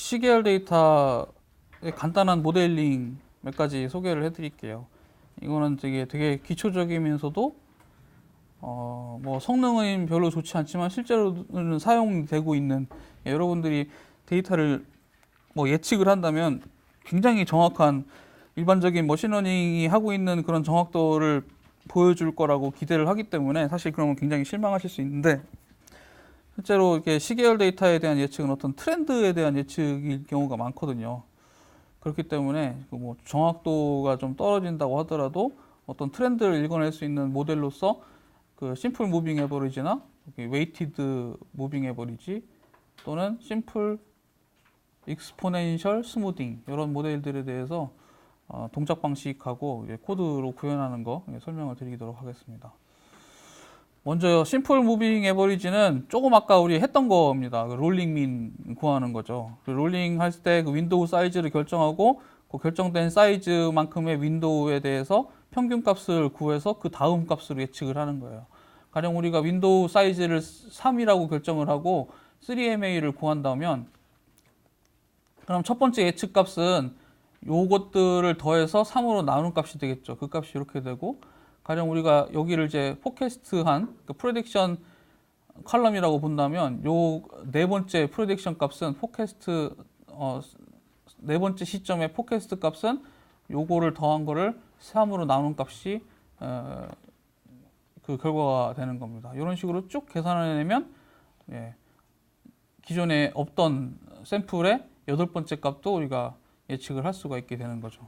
시계열 데이터의 간단한 모델링 몇 가지 소개를 해드릴게요. 이거는 되게 기초적이면서도 뭐 성능은 별로 좋지 않지만 실제로는 사용되고 있는, 여러분들이 데이터를 뭐 예측을 한다면 굉장히 정확한, 일반적인 머신러닝이 하고 있는 그런 정확도를 보여줄 거라고 기대를 하기 때문에 사실 그러면 굉장히 실망하실 수 있는데, 실제로 이렇게 시계열 데이터에 대한 예측은 어떤 트렌드에 대한 예측일 경우가 많거든요. 그렇기 때문에 뭐 정확도가 좀 떨어진다고 하더라도 어떤 트렌드를 읽어낼 수 있는 모델로서 그 심플 무빙 에버리지나 웨이티드 무빙 에버리지 또는 심플 익스포넨셜 스무딩, 이런 모델들에 대해서 동작 방식하고 코드로 구현하는 거 설명을 드리도록 하겠습니다. 먼저 심플 무빙 에버리지는 조금 아까 우리 했던 겁니다. 롤링 민 구하는 거죠. 롤링 할 때 그 윈도우 사이즈를 결정하고 그 결정된 사이즈만큼의 윈도우에 대해서 평균 값을 구해서 그 다음 값으로 예측을 하는 거예요. 가령 우리가 윈도우 사이즈를 3이라고 결정을 하고 3MA를 구한다면, 그럼 첫 번째 예측 값은 요것들을 더해서 3으로 나누는 값이 되겠죠. 그 값이 이렇게 되고, 가령 우리가 여기를 이제 포캐스트한 그 프레딕션 컬럼이라고 본다면, 요 네 번째 프레딕션 값은 포캐스트 네 번째 시점의 포캐스트 값은 요거를 더한 거를 3으로 나눈 값이 그 결과가 되는 겁니다. 이런 식으로 쭉 계산해내면 기존에 없던 샘플의 여덟 번째 값도 우리가 예측을 할 수가 있게 되는 거죠.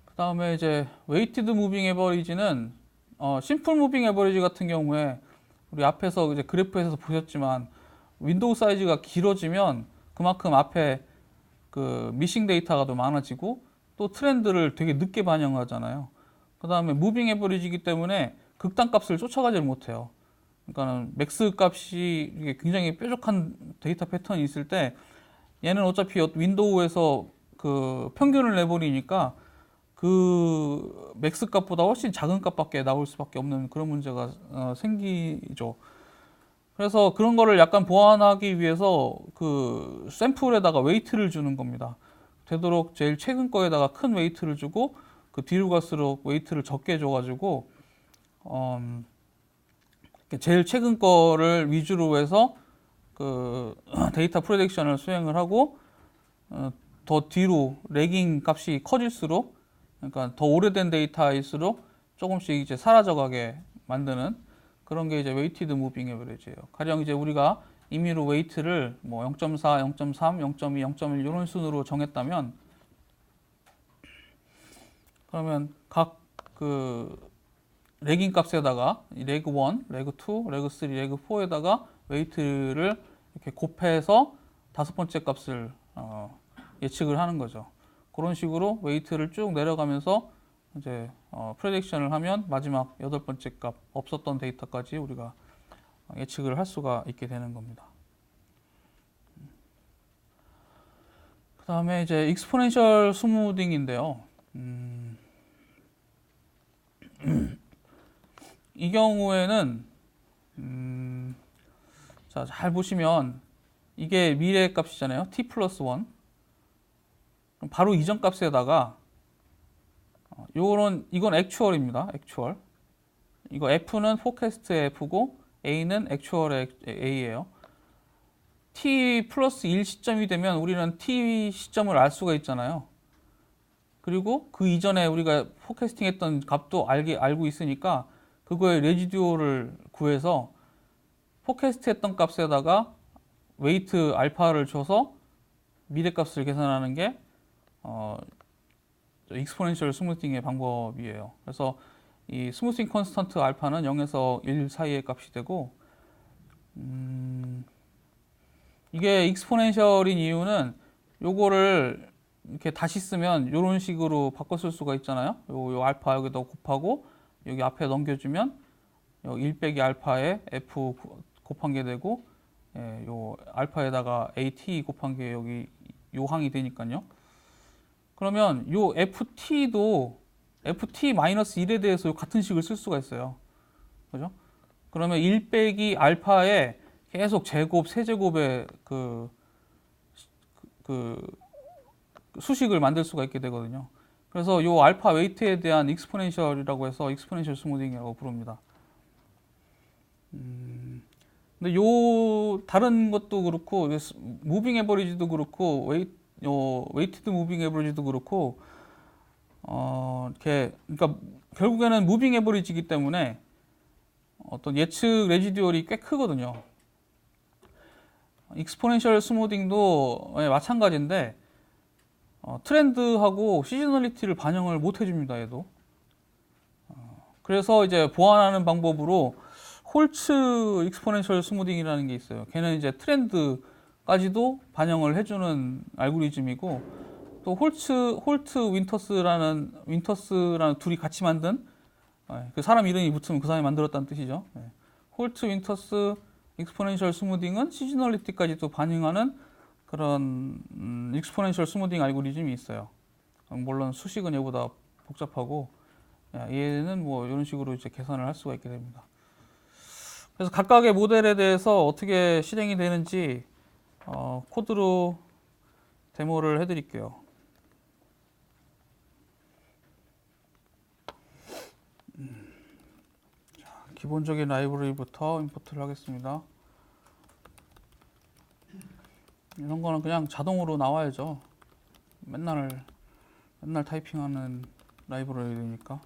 그 다음에 이제 웨이티드 무빙 에버리지는 심플 무빙 에버리지 같은 경우에 우리 앞에서 이제 그래프에서 보셨지만, 윈도우 사이즈가 길어지면 그만큼 앞에 그 미싱 데이터가 더 많아지고 또 트렌드를 되게 늦게 반영하잖아요. 그 다음에 무빙 에버리지이기 때문에 극단 값을 쫓아가지를 못해요. 그러니까는 맥스 값이 이게 굉장히 뾰족한 데이터 패턴이 있을 때, 얘는 어차피 윈도우에서 그 평균을 내버리니까 그 맥스 값보다 훨씬 작은 값밖에 나올 수밖에 없는 그런 문제가 생기죠. 그래서 그런 거를 약간 보완하기 위해서 그 샘플에다가 웨이트를 주는 겁니다. 되도록 제일 최근 거에다가 큰 웨이트를 주고, 그 뒤로 갈수록 웨이트를 적게 줘가지고 제일 최근 거를 위주로 해서 그 데이터 프레딕션을 수행을 하고, 더 뒤로 레깅 값이 커질수록, 그러니까 더 오래된 데이터일수록 조금씩 이제 사라져가게 만드는 그런 게 이제 웨이티드 무빙 에버리지예요. 가령 이제 우리가 임의로 웨이트를 뭐 0.4, 0.3, 0.2, 0.1 이런 순으로 정했다면, 그러면 각 그 레깅 값에다가 레그 1, 레그 2, 레그 3, 레그 4에다가 웨이트를 이렇게 곱해서 다섯 번째 값을 예측을 하는 거죠. 그런 식으로 웨이트를 쭉 내려가면서 이제 프레딕션을 하면 마지막 여덟 번째 값, 없었던 데이터까지 우리가 예측을 할 수가 있게 되는 겁니다. 그 다음에 이제 익스포넨셜 스무딩인데요. 이 경우에는 자, 잘 보시면 이게 미래 값이잖아요. t 플러스 1. 그럼 바로 이전 값에다가 이건 액추얼입니다. 액추얼. 이거 F는 포캐스트의 F고 A는 액추얼의 A예요. t 플러스 1 시점이 되면 우리는 t 시점을 알 수가 있잖아요. 그리고 그 이전에 우리가 포캐스팅 했던 값도 알고 있으니까 그거의 레지듀어를 구해서 포캐스트 했던 값에다가 웨이트 알파를 줘서 미래 값을 계산하는 게 익스포넨셜 스무팅의 방법이에요. 그래서 이 스무팅 컨스턴트 알파는 0에서 1 사이의 값이 되고, 이게 익스포넨셜인 이유는 요거를 이렇게 다시 쓰면 이런 식으로 바꿔 쓸 수가 있잖아요. 요 알파 여기다 곱하고 여기 앞에 넘겨주면 1 빼기 알파에 F 곱한 게 되고, 요 알파에다가 AT 곱한 게 여기 요 항이 되니까요. 그러면 요 FT도 FT-1에 대해서 같은 식을 쓸 수가 있어요. 그죠? 그러면 1 빼기 알파에 계속 제곱, 세제곱의 그 수식을 만들 수가 있게 되거든요. 그래서 이 알파 웨이트에 대한 익스포넨셜이라고 해서 익스포넨셜 스무딩이라고 부릅니다. 근데 요 다른 것도 그렇고 무빙 에버리지도 그렇고 웨이티드 무빙 에버리지도 그렇고 이렇게 그러니까 결국에는 무빙 에버리지이기 때문에 어떤 예측 레지듀얼이 꽤 크거든요. 익스포넨셜 스무딩도 마찬가지인데 트렌드하고 시즈널리티를 반영을 못 해줍니다. 얘도. 그래서 이제 보완하는 방법으로 홀츠 익스포넨셜 스무딩이라는 게 있어요. 걔는 이제 트렌드까지도 반영을 해주는 알고리즘이고, 또 홀트 윈터스라는 둘이 같이 만든, 그 사람 이름이 붙으면 그 사람이 만들었다는 뜻이죠. 홀트 윈터스 익스포넨셜 스무딩은 시즈널리티까지도 반영하는 그런 익스포넨셜 스무딩 알고리즘이 있어요. 물론 수식은 얘보다 복잡하고, 얘는 뭐 이런 식으로 이제 계산을 할 수가 있게 됩니다. 그래서 각각의 모델에 대해서 어떻게 실행이 되는지 코드로 데모를 해드릴게요. 자, 기본적인 라이브러리부터 임포트를 하겠습니다. 이런 거는 그냥 자동으로 나와야죠. 맨날 타이핑하는 라이브러리니까.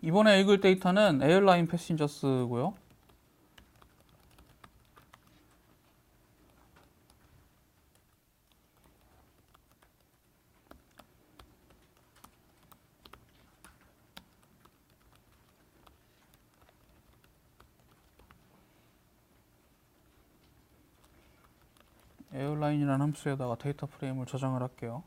이번에 읽을 데이터는 에어라인 패신저스고요. 에어라인이라는 함수에다가 데이터 프레임을 저장을 할게요.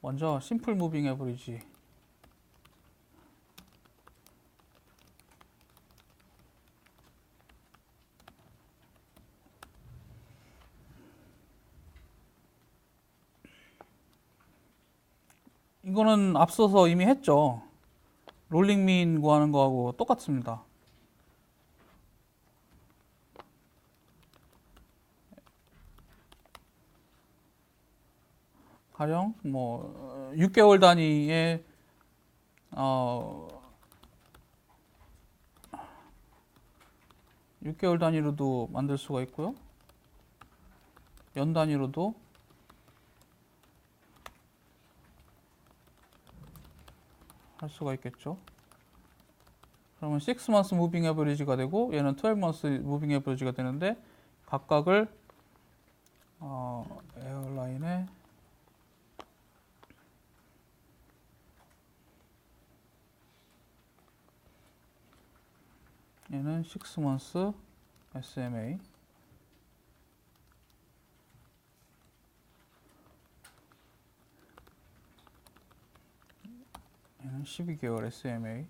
먼저 심플 무빙 에버리지. 이거는 앞서서 이미 했죠. 롤링 민 구하는 거하고 똑같습니다. 가령 뭐 6개월 단위의 6개월 단위로도 만들 수가 있고요. 연 단위로도 할 수가 있겠죠. 그러면 6 months 무빙 에버리지가 되고 얘는 12 months 무빙 에버리지가 되는데, 각각을 에어라인에 얘는 6 months SMA, 얘는 12개월 SMA.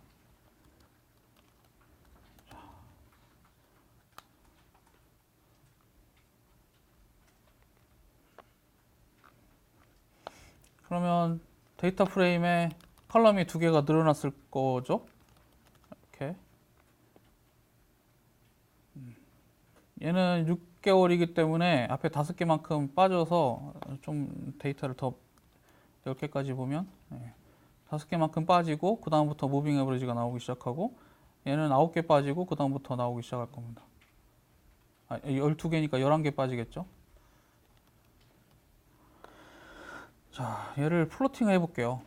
그러면 데이터 프레임에 컬럼이 2개가 늘어났을 거죠. 이렇게. 얘는 6개월이기 때문에 앞에 5개만큼 빠져서 좀 데이터를 더 10개까지 보면 5개만큼 빠지고 그 다음부터 무빙 에버리지가 나오기 시작하고, 얘는 9개 빠지고 그 다음부터 나오기 시작할 겁니다. 12개니까 11개 빠지겠죠. 자, 얘를 플로팅 해볼게요.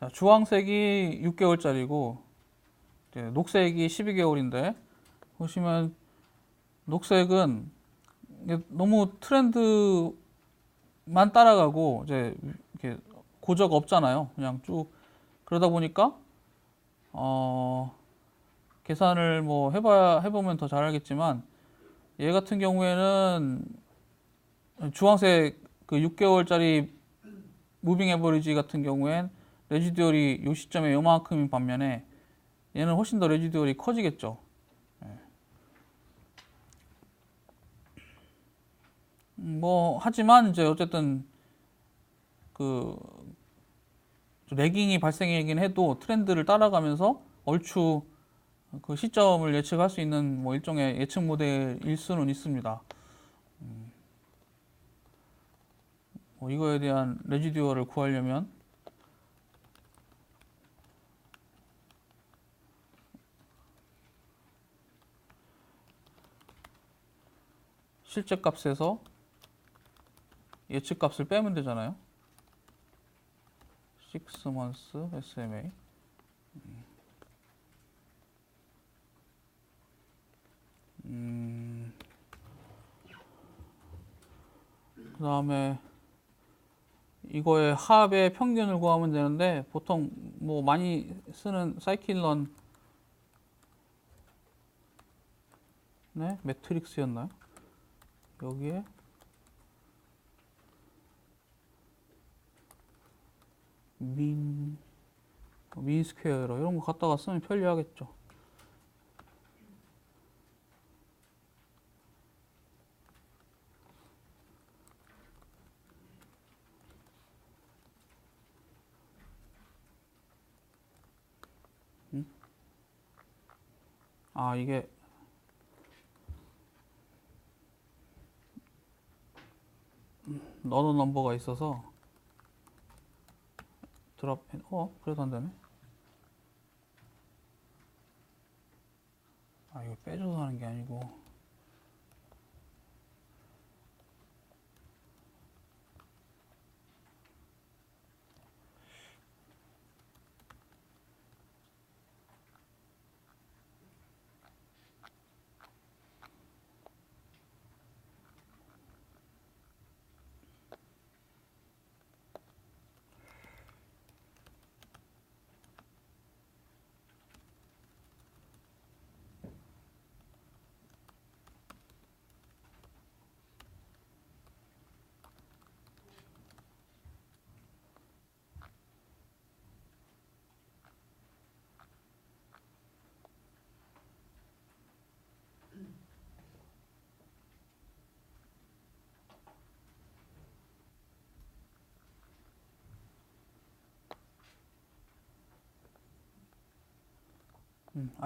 자, 주황색이 6개월짜리고 녹색이 12개월인데 보시면 녹색은 이게 너무 트렌드만 따라가고 이제 이렇게 고적 없잖아요. 그냥 쭉 그러다 보니까 계산을 뭐 해보면 더 잘 알겠지만 얘 같은 경우에는 주황색 그 6개월짜리 무빙 에버리지 같은 경우엔 레지듀얼이 이 시점에 요만큼인 반면에 얘는 훨씬 더 레지듀얼이 커지겠죠. 뭐 하지만 이제 어쨌든 그 레깅이 발생이긴 해도 트렌드를 따라가면서 얼추 그 시점을 예측할 수 있는 뭐 일종의 예측 모델일 수는 있습니다. 뭐 이거에 대한 레지듀얼을 구하려면 실제 값에서 예측 값을 빼면 되잖아요. 6 months SMA. 그 다음에 이거의 합의 평균을 구하면 되는데 보통 뭐 많이 쓰는 사이클런 네 매트릭스였나요? 여기에 민 스퀘어 에러 이런 거 갖다가 쓰면 편리하겠죠. 아 이게 너너 넘버가 있어서 드랍 그래도 안 되네. 아 이거 빼줘서 하는 게 아니고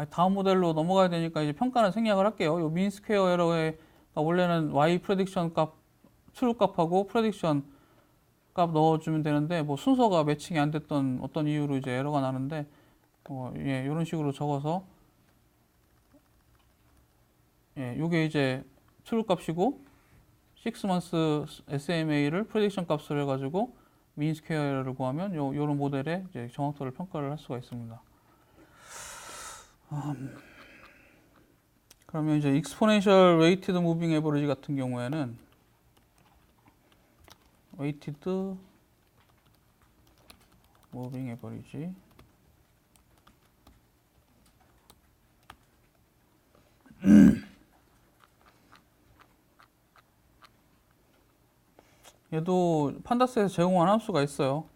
다음 모델로 넘어가야 되니까 이제 평가는 생략을 할게요. 요 민 스퀘어 에러에 원래는 y 프레딕션 값 트루 값하고 프레딕션 값 넣어주면 되는데 뭐 순서가 매칭이 안 됐던 어떤 이유로 이제 에러가 나는데 예, 이런 식으로 적어서 예, 요게 이제 트루 값이고 6 months SMA를 프레딕션 값을 해가지고 민 스퀘어 에러를 구하면 요런 모델의 이제 정확도를 평가를 할 수가 있습니다. 그러면 이제 exponential weighted moving average 같은 경우에는 weighted moving average 얘도 판다스에서 제공한 함수가 있어요.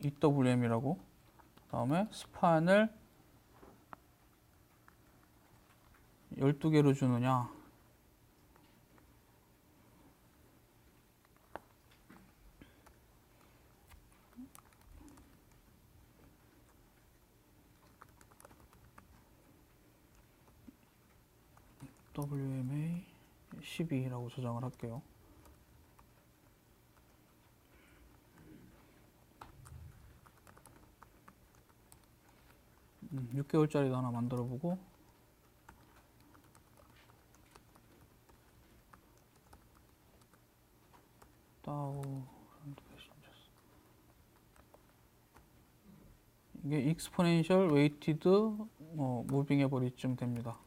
EWM이라고. 다음에 스판을 12개로 주느냐. WMA 12라고 저장을 할게요. 6개월짜리도 하나 만들어 보고 딱 이게 exponential weighted moving average쯤 됩니다.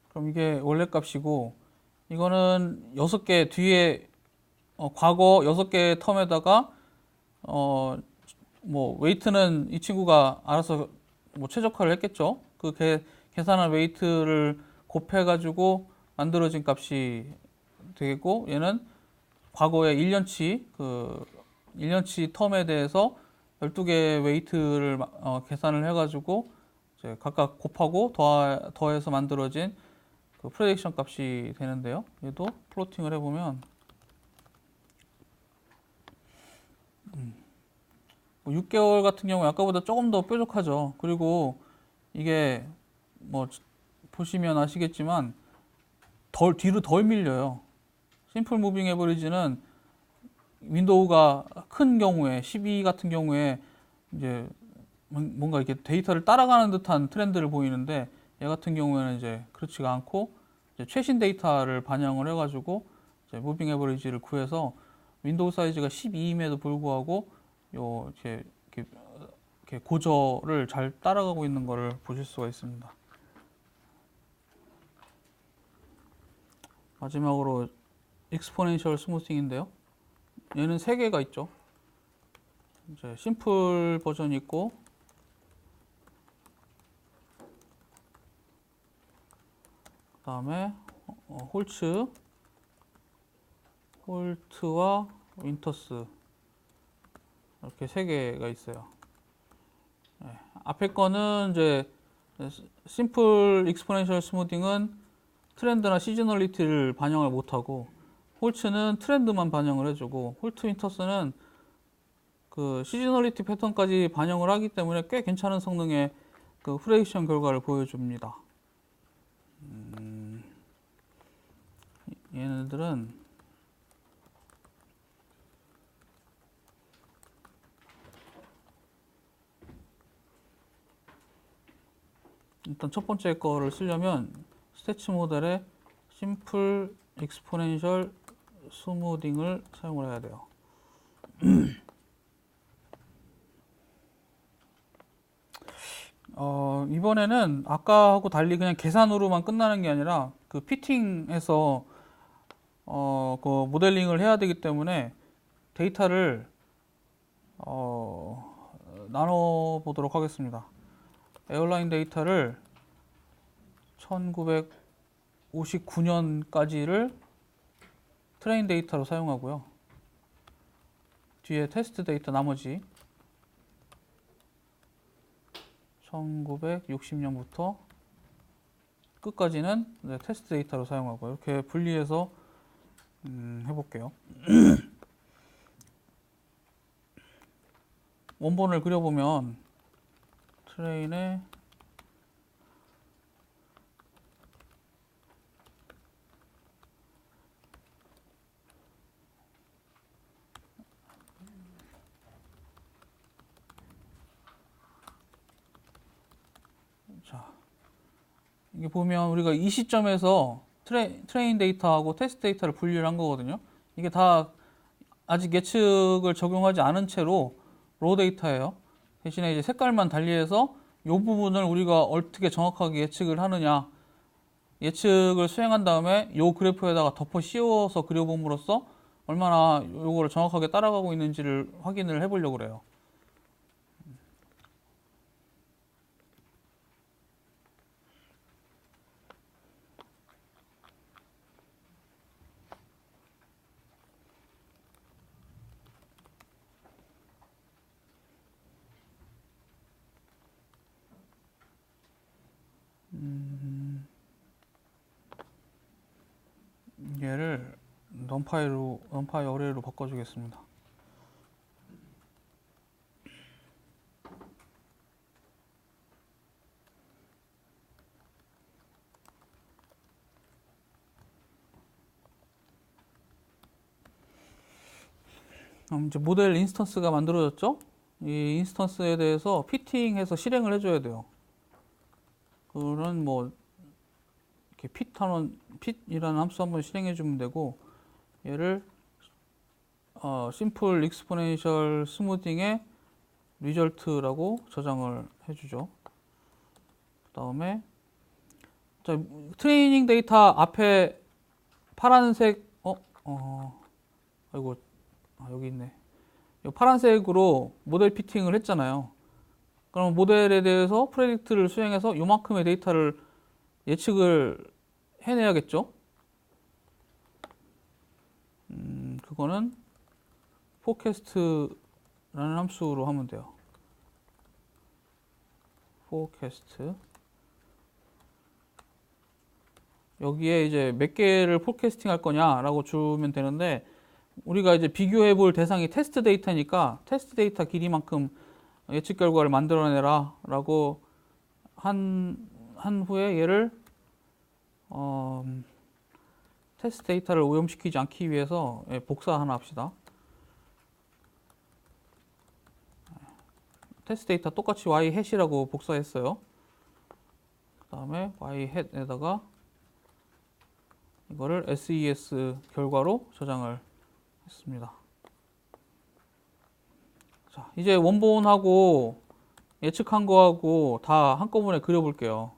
그럼 이게 원래 값이고, 이거는 6개 뒤에 과거 6개 텀에다가 뭐 웨이트는 이 친구가 알아서 뭐 최적화를 했겠죠. 그 계산한 웨이트를 곱해가지고 만들어진 값이 되겠고, 얘는 과거의 1년치 텀에 대해서 12개의 웨이트를 계산을 해가지고 이제 각각 곱하고 더해서 만들어진 그 프레딕션 값이 되는데요. 얘도 플로팅을 해보면 6개월 같은 경우에 아까보다 조금 더 뾰족하죠. 그리고 이게 뭐 보시면 아시겠지만 뒤로 덜 밀려요. 심플 무빙 에버리지는 윈도우가 큰 경우에 12 같은 경우에 이제 뭔가 이렇게 데이터를 따라가는 듯한 트렌드를 보이는데, 얘 같은 경우에는 이제 그렇지가 않고 이제 최신 데이터를 반영을 해가지고 이제 무빙 에버리지를 구해서 윈도우 사이즈가 12임에도 불구하고 이렇게 고저를 잘 따라가고 있는 것을 보실 수가 있습니다. 마지막으로 익스포넨셜 스무싱인데요. 얘는 3개가 있죠. 이제 심플 버전이 있고, 그 다음에 홀트와 윈터스, 이렇게 3개가 있어요. 네. 앞에 거는 이제 심플 익스포넨셜 스무딩은 트렌드나 시즈널리티를 반영을 못하고, 홀츠는 트렌드만 반영을 해주고, 홀트 윈터스는 그 시즈널리티 패턴까지 반영을 하기 때문에 꽤 괜찮은 성능의 그 프레딕션 결과를 보여줍니다. 얘네들은 일단 첫 번째 거를 쓰려면 스태치 모델의 심플 익스포넨셜 스무딩을 사용을 해야 돼요. 이번에는 아까하고 달리 그냥 계산으로만 끝나는 게 아니라 그 피팅해서 그 모델링을 해야 되기 때문에 데이터를 나눠 보도록 하겠습니다. 에어라인 데이터를 1959년까지를 트레인 데이터로 사용하고요. 뒤에 테스트 데이터 나머지 1960년부터 끝까지는 테스트 데이터로 사용하고, 이렇게 분리해서 해볼게요. 원본을 그려보면 트레인에 자, 이게 보면 우리가 이 시점에서 트레인 데이터하고 테스트 데이터를 분리를 한 거거든요. 이게 다 아직 예측을 적용하지 않은 채로 로 데이터예요. 대신에 이제 색깔만 달리해서 이 부분을 우리가 어떻게 정확하게 예측을 하느냐, 예측을 수행한 다음에 이 그래프에다가 덮어 씌워서 그려봄으로써 얼마나 이거를 정확하게 따라가고 있는지를 확인을 해보려고 그래요. 원파일 어레이로 바꿔주겠습니다. 이제 모델 인스턴스가 만들어졌죠? 이 인스턴스에 대해서 피팅해서 실행을 해줘야 돼요. 그런 뭐 이렇게 pit이라는 함수 한번 실행해주면 되고, 얘를 심플 익스포넨셜 스무딩의 리절트라고 저장을 해주죠. 그 다음에 트레이닝 데이터 앞에 파란색 아이고 여기 있네. 이 파란색으로 모델 피팅을 했잖아요. 그럼 모델에 대해서 프레딕트를 수행해서 요만큼의 데이터를 예측을 해내야겠죠. 그거는 forecast라는 함수로 하면 돼요. forecast. 여기에 이제 몇 개를 포캐스팅 할 거냐라고 주면 되는데, 우리가 이제 비교해 볼 대상이 테스트 데이터니까 테스트 데이터 길이만큼 예측 결과를 만들어내라 라고 한 후에 얘를 테스트 데이터를 오염시키지 않기 위해서 복사 하나 합시다. 테스트 데이터 똑같이 y 햇이라고 복사했어요. 그 다음에 y 햇에다가 이거를 SES 결과로 저장을 했습니다. 자, 이제 원본하고 예측한 거하고 다 한꺼번에 그려볼게요.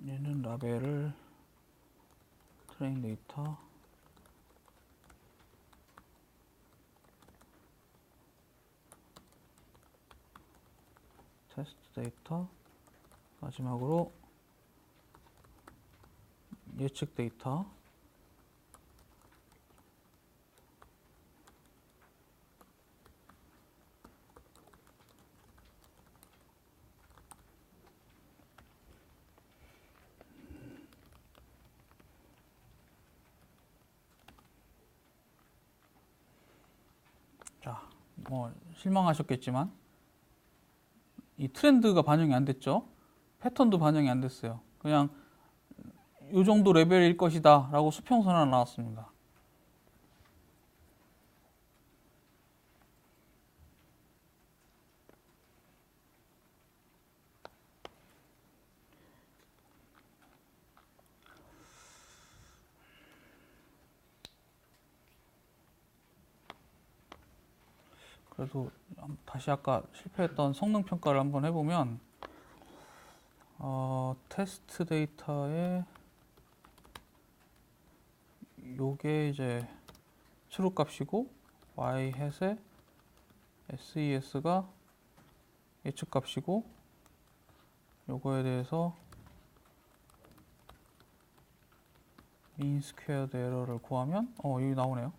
얘는 라벨을 트레인 데이터, 테스트 데이터, 마지막으로 예측 데이터. 자, 뭐 실망하셨겠지만 이 트렌드가 반영이 안 됐죠. 패턴도 반영이 안 됐어요. 그냥 이 정도 레벨일 것이다 라고 수평선 하나 나왔습니다. 그래도 다시 아까 실패했던 성능 평가를 한번 해보면, 테스트 데이터에 요게 이제 트루 값이고 y 햇의 SES가 예측 값이고, 요거에 대해서 민 스퀘어드 에러를 구하면 여기 나오네요.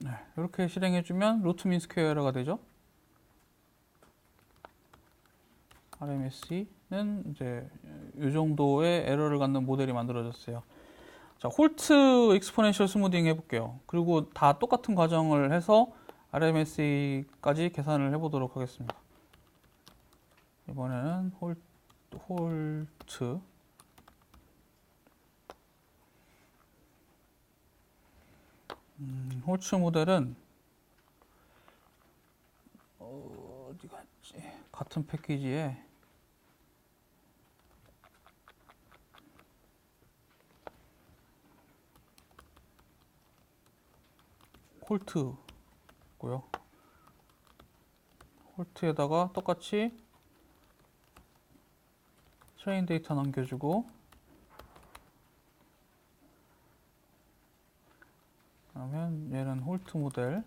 네, 이렇게 실행해주면 루트 민 스퀘어 에러가 되죠. RMSE는 이제 이 정도의 에러를 갖는 모델이 만들어졌어요. 자, 홀트 익스포넨셜 스무딩 해볼게요. 그리고 다 똑같은 과정을 해서 RMSE까지 계산을 해보도록 하겠습니다. 이번에는 홀트 홀츠 모델은 어디 갔지? 같은 패키지에 홀트고요. 홀트에다가 똑같이 트레인 데이터 넘겨주고, 그러면 얘는 홀트 모델을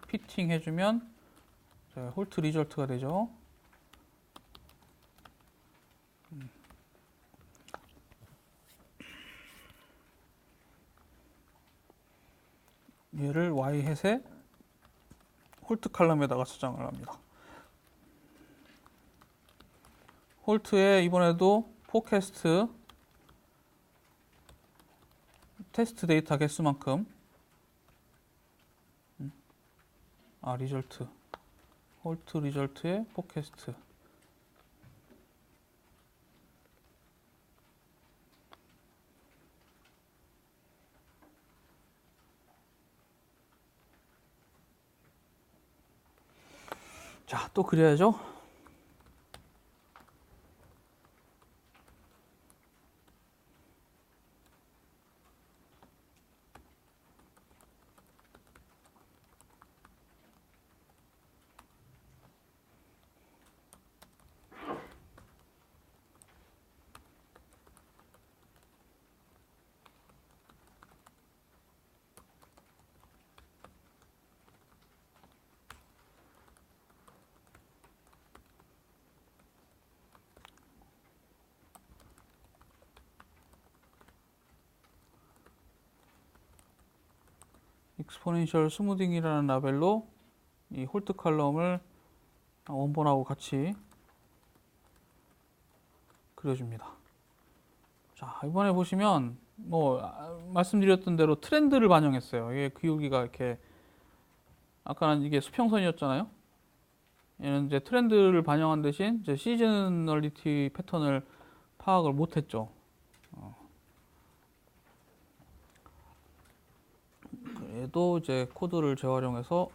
피팅 해주면 홀트 리절트가 되죠. 얘를 y햇의 홀트 칼럼에다가 저장을 합니다. 홀트에 이번에도 포캐스트 테스트 데이터 개수만큼 리절트 홀트 리절트의 포캐스트 자, 또 그려야죠. 익스포넨셜 스무딩이라는 라벨로 이 홀트 칼럼을 원본하고 같이 그려줍니다. 자, 이번에 보시면 말씀드렸던 대로 트렌드를 반영했어요. 이게 여기가 이렇게 아까는 이게 수평선이었잖아요. 얘는 이제 트렌드를 반영한 대신 이제 시즈널리티 패턴을 파악을 못했죠. 얘도 이제 코드를 재활용해서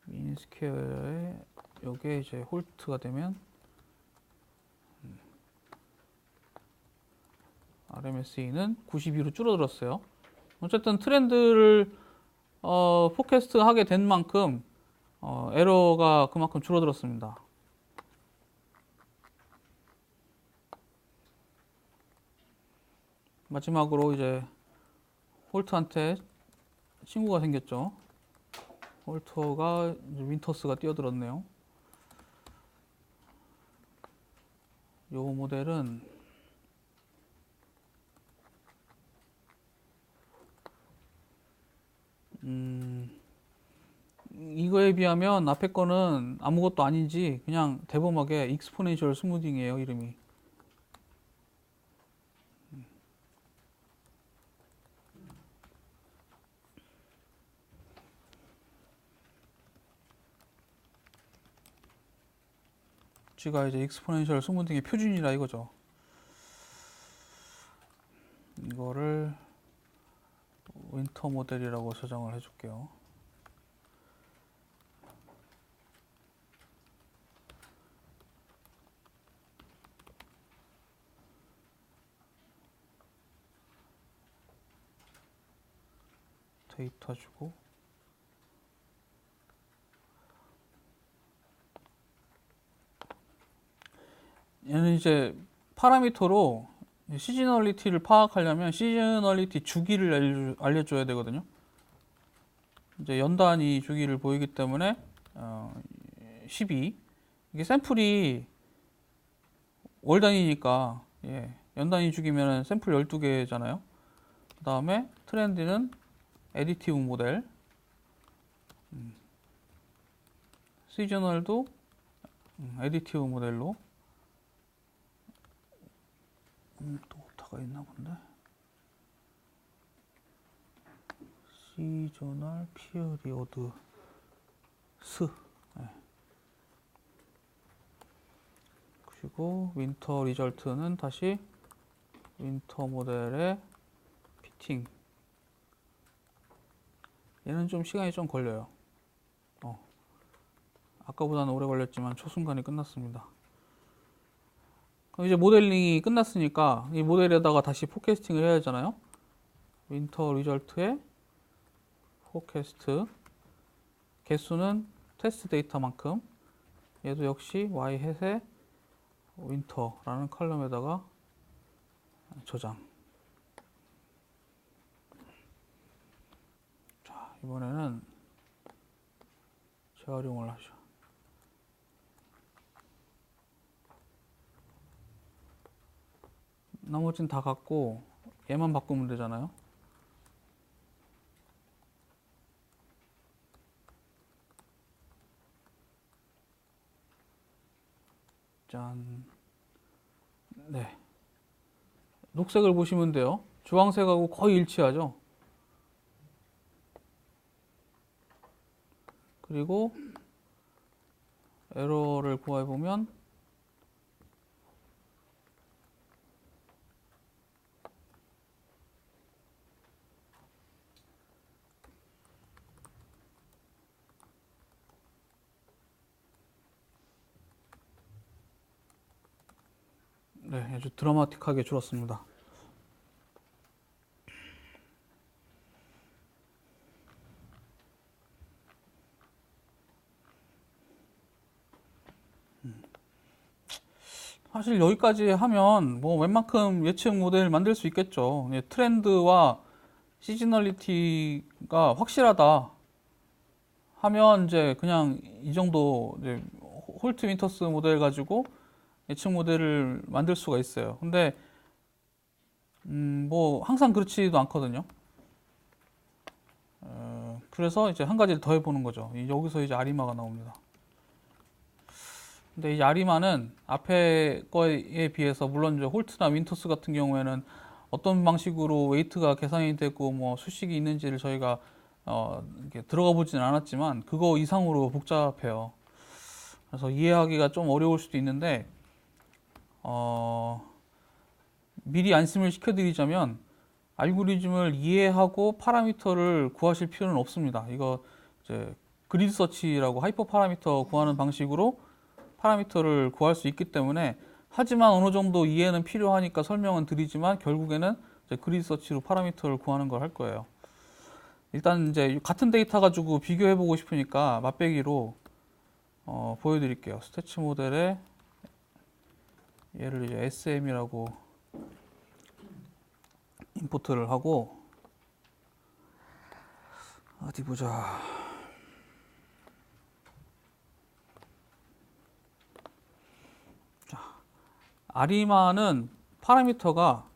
미니스퀘어에 요게 이제 홀트가 되면 RMSE는 92로 줄어들었어요. 어쨌든 트렌드를 포캐스트 하게 된 만큼 에러가 그만큼 줄어들었습니다. 마지막으로 이제 홀트한테 친구가 생겼죠. 홀트가 윈터스가 뛰어들었네요. 요 모델은 이거에 비하면 앞에 거는 아무것도 아닌지 그냥 대범하게 익스포넨셜 스무딩이에요, 이름이. G가 이제 익스포넨셜 스무딩의 표준이라 이거죠. 이거를 윈터 모델이라고 저장을 해줄게요. 데이터 주고 얘는 이제 파라미터로 시즈널리티를 파악하려면 시즈널리티 주기를 알려줘야 되거든요. 이제 연단위 주기를 보이기 때문에 12 이게 샘플이 월 단위니까 연단위 주기면 샘플 12개잖아요. 그 다음에 트렌드는 애디티브 모델, 시저널도 애디티브 모델로 또 오타가 있나 본데. 시저널 피어리어드 스 그리고 윈터 리절트는 다시 윈터 모델의 피팅. 얘는 좀 시간이 좀 걸려요. 아까보다는 오래 걸렸지만 초순간이 끝났습니다. 그럼 이제 모델링이 끝났으니까 이 모델에다가 다시 포캐스팅을 해야 하잖아요. 윈터 리절트에 포캐스트 개수는 테스트 데이터만큼, 얘도 역시 y 햇의 윈터라는 컬럼에다가 저장. 자, 이번에는 재활용을 하죠. 나머지는 다 같고 얘만 바꾸면 되잖아요. 짠. 네. 녹색을 보시면 돼요. 주황색하고 거의 일치하죠. 그리고 에러를 구해보면 네, 아주 드라마틱하게 줄었습니다. 사실 여기까지 하면 뭐 웬만큼 예측 모델 만들 수 있겠죠. 트렌드와 시즈널리티가 확실하다 하면 이제 그냥 이 정도 이제 홀트 윈터스 모델 가지고 예측 모델을 만들 수가 있어요. 근데 뭐 항상 그렇지도 않거든요. 그래서 이제 한 가지를 더 해보는 거죠. 여기서 이제 아리마가 나옵니다. 근데 이 아리마는 앞에 거에 비해서 물론 이제 홀트나 윈터스 같은 경우에는 어떤 방식으로 웨이트가 계산이 되고 뭐 수식이 있는지를 저희가 이렇게 들어가 보진 않았지만 그거 이상으로 복잡해요. 그래서 이해하기가 좀 어려울 수도 있는데 미리 안심을 시켜드리자면 알고리즘을 이해하고 파라미터를 구하실 필요는 없습니다. 이거 이제 그리드 서치라고 하이퍼 파라미터 구하는 방식으로 파라미터를 구할 수 있기 때문에, 하지만 어느 정도 이해는 필요하니까 설명은 드리지만 결국에는 이제 그리드 서치로 파라미터를 구하는 걸 할 거예요. 일단 이제 같은 데이터 가지고 비교해 보고 싶으니까 맛배기로 보여드릴게요. 스태치 모델에 얘를 이제 SM이라고 임포트를 하고, 어디 보자. 자, 아리마는 파라미터가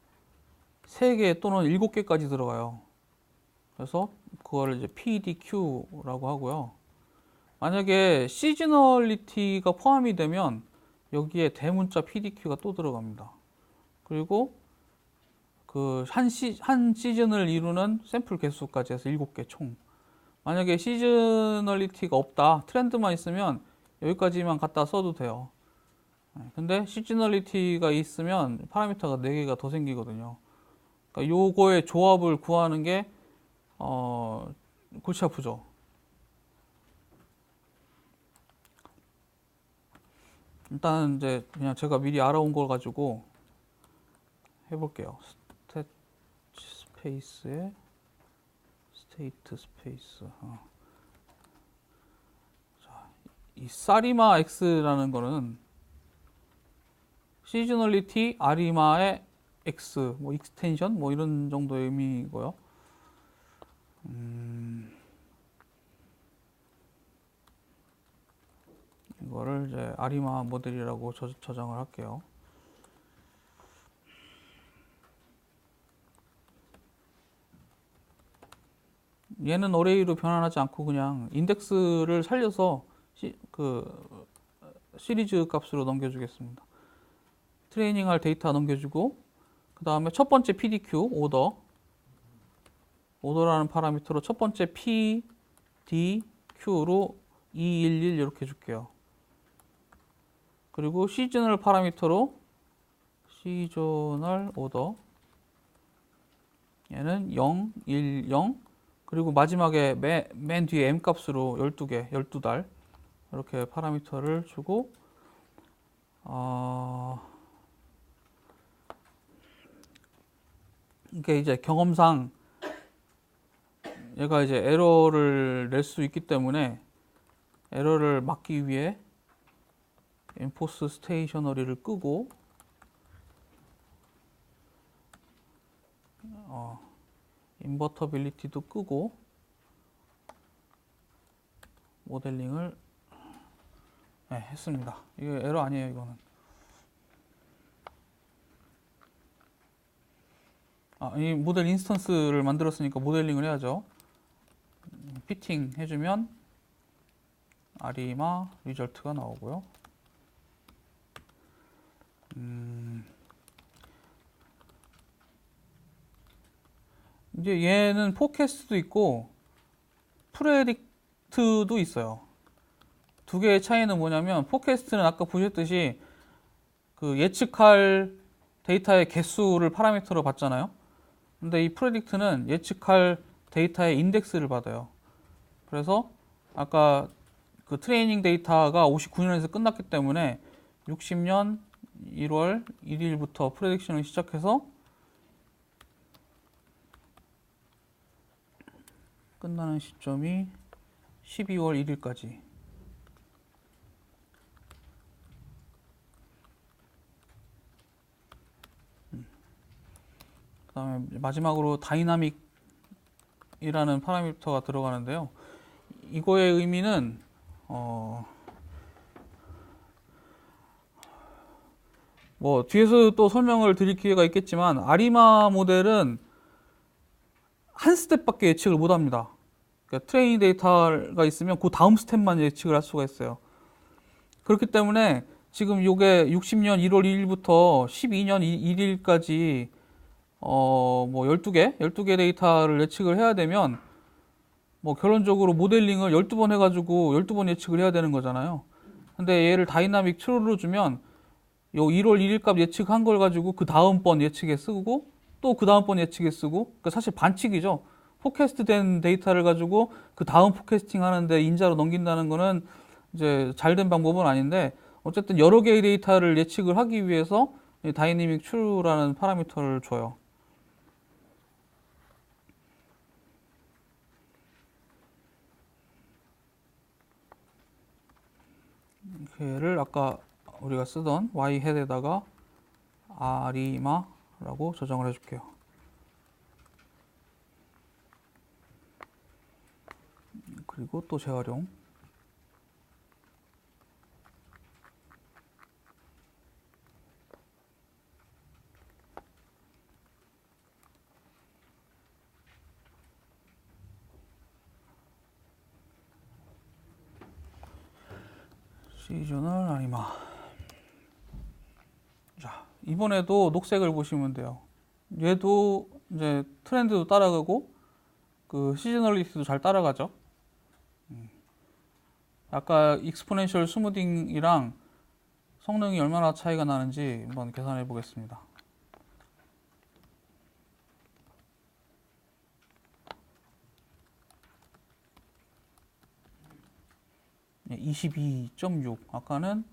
3개 또는 7개까지 들어가요. 그래서 그거를 이제 PDQ라고 하고요. 만약에 시즈널리티가 포함이 되면 여기에 대문자 PDQ가 또 들어갑니다. 그리고 그 한 시즌을 이루는 샘플 개수까지 해서 7개 총. 만약에 시즈널리티가 없다, 트렌드만 있으면 여기까지만 갖다 써도 돼요. 근데 시즈널리티가 있으면 파라미터가 4개가 더 생기거든요. 그러니까 요거의 조합을 구하는 게 골치 아프죠. 일단 이제 그냥 제가 미리 알아온 걸 가지고 해볼게요. 스탯 스페이스에 스테이트 스페이스. 자, 이 사리마 X라는 거는 시즈널리티 아리마의 X, 뭐 익스텐션, 뭐 이런 정도의 의미고요. 이거를 이제 아리마 모델이라고 저장을 할게요. 얘는 어레이로 변환하지 않고 그냥 인덱스를 살려서 시리즈 값으로 넘겨주겠습니다. 트레이닝할 데이터 넘겨주고, 그 다음에 첫 번째 PDQ 오더라는 파라미터로 첫 번째 PDQ로 211 이렇게 줄게요. 그리고 시즈널 파라미터로 시저널 오더, 얘는 0, 1, 0, 그리고 마지막에 맨 뒤에 M 값으로 12개, 12달 이렇게 파라미터를 주고 이게 이제 경험상 얘가 이제 에러를 낼 수 있기 때문에 에러를 막기 위해 enforce stationary를 끄고 invertibility도 끄고 모델링을 했습니다. 이게 에러 아니에요, 이거는. 이 모델 인스턴스를 만들었으니까 모델링을 해야죠. 피팅 해주면 아리마 리절트가 나오고요. 이제 얘는 포캐스트도 있고 프레딕트도 있어요. 두 개의 차이는 뭐냐면 포캐스트는 아까 보셨듯이 그 예측할 데이터의 개수를 파라미터로 받잖아요. 근데 이 프레딕트는 예측할 데이터의 인덱스를 받아요. 그래서 아까 그 트레이닝 데이터가 59년에서 끝났기 때문에 60년 1월 1일부터 프레딕션을 시작해서 끝나는 시점이 12월 1일까지. 그 다음에 마지막으로 다이나믹이라는 파라미터가 들어가는데요. 이거의 의미는 뭐 뒤에서 또 설명을 드릴 기회가 있겠지만 아리마 모델은 한 스텝밖에 예측을 못 합니다. 그러니까 트레이닝 데이터가 있으면 그 다음 스텝만 예측을 할 수가 있어요. 그렇기 때문에 지금 이게 60년 1월 2일부터 12년 1일까지 뭐 12개 데이터를 예측을 해야 되면 뭐 결론적으로 모델링을 12번 해가지고 12번 예측을 해야 되는 거잖아요. 근데 얘를 다이나믹 트루로 주면 요 1월 1일 값 예측한 걸 가지고 그 다음번 예측에 쓰고 또 그 다음번 예측에 쓰고, 그러니까 사실 반칙이죠. 포캐스트 된 데이터를 가지고 그 다음 포캐스팅 하는데 인자로 넘긴다는 거는 이제 잘된 방법은 아닌데, 어쨌든 여러 개의 데이터를 예측을 하기 위해서 다이내믹 트루라는 파라미터를 줘요. 걔를 아까 우리가 쓰던 y 헤드에다가 아리마라고 저장을 해줄게요. 그리고 또 재활용. 시저널 아리마. 자, 이번에도 녹색을 보시면 돼요. 얘도 이제 트렌드도 따라가고 그 시즈널리티도 잘 따라가죠. 아까 익스포넨셜 스무딩이랑 성능이 얼마나 차이가 나는지 한번 계산해 보겠습니다. 22.6. 아까는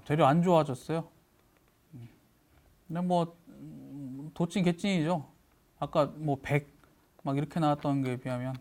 되려 안 좋아졌어요. 근데 뭐 도찐 개찐이죠. 아까 뭐 100 막 이렇게 나왔던 게 비하면.